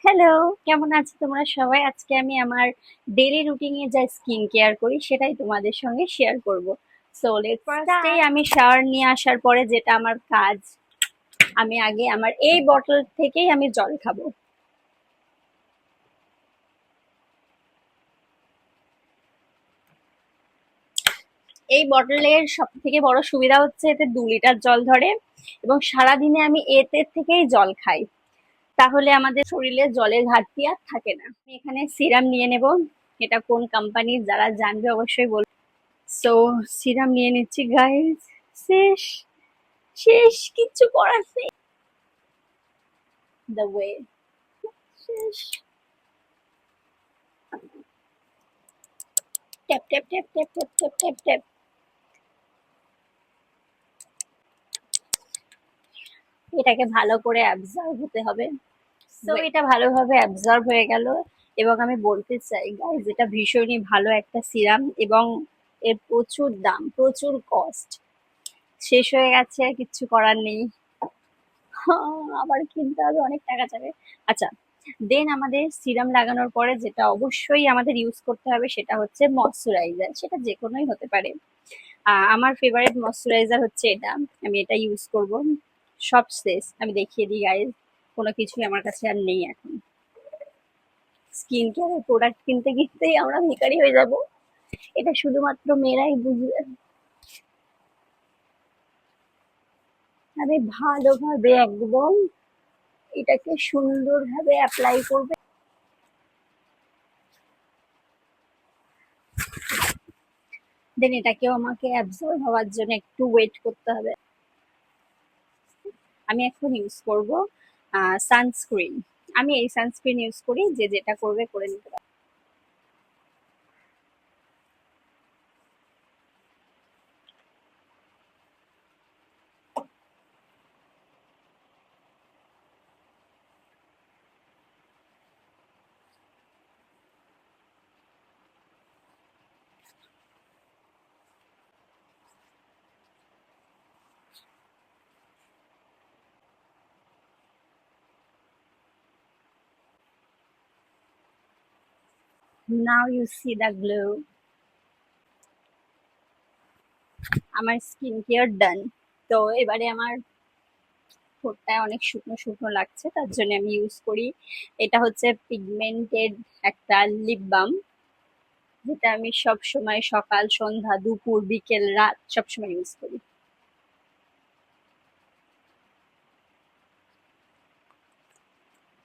Hello, কেমন আছো তোমরা সবাই? আজকে আমি আমার ডেইলি রুটিনে যা স্কিন কেয়ার করি সেটাই তোমাদের সঙ্গে শেয়ার করব। সো লেটস ফার্স্টেই আমি শাওয়ার নিয়ে আসার পরে যেটা আমার কাজ, আমি আগে আমার এই বটল থেকেই আমি জল খাবো। এই বটলের সব থেকে বড় সুবিধা হচ্ছে এতে 2 লিটার জল ধরে এবং সারাদিনে আমি এতে থেকেই জল খাই। তাহলে আমাদের শরীরে জলের ঘাটতি আর থাকে না। আমি এখানে সিরাম নিয়ে নেব। এটা কোন কোম্পানির, যারা জানবে অবশ্যই বলবে। সো সিরাম নিয়ে নিচ্ছি গাইস। শেষ, শেষ, কিচ্ছু করার নেই। দ্য ওয়ে, শেষ। Tap tap tap tap tap tap tap tap. এটাকে ভালো করে অ্যাবজর্ব হতে হবে। সো এটা ভালোভাবে অ্যাবজর্ব হয়ে গেল এবং আমি বলতে চাই গাইস, এটা ভীষণই ভালো একটা সিরাম এবং এর প্রচুর দাম, প্রচুর কস্ট। শেষ হয়ে গেছে, কিচ্ছু করার নেই। আবার কিনতে হবে, অনেক টাকা যাবে। আচ্ছা, দেন আমাদের সিরাম লাগানোর পরে যেটা অবশ্যই আমাদের ইউজ করতে হবে সেটা হচ্ছে ময়শ্চারাইজার। সেটা যে কোনোই হতে পারে। আমার ফেভারিট ময়শ্চারাইজার হচ্ছে এটা। আমি এটা ইউজ করব। সব শেষ, আমি দেখিয়ে দিই গাইজ। কোনো কিছুই আমার কাছে আর নেই এখন। স্কিন কেয়ারের প্রোডাক্ট কিনতে কিনতেই আমরা ভিখারি হয়ে যাব। এটা শুধুমাত্র মেয়েরাই বুঝবে। আমি ভালোভাবে একদম এটাকে সুন্দরভাবে অ্যাপ্লাই করবে। দেন এটাকেও আমাকে অ্যাবজর্ব হওয়ার জন্য একটু ওয়েট করতে হবে। আমি এখন ইউজ করব সানস্ক্রিন। আমি এই সানস্ক্রিন ইউজ করি, যে যেটা করবে করে নিতে পারে। Now you see the glow. আমার স্কিন কেয়ার ডান। তো এবারে আমার ঠোঁটটায় অনেক শুকনো শুকনো লাগছে, তার জন্য আমি ইউজ করি, এটা হচ্ছে পিগমেন্টেড একটা লিপ বাম, যেটা আমি সব সময় সকাল সন্ধ্যা দুপুর বিকেল রাত সব সময় ইউজ করি।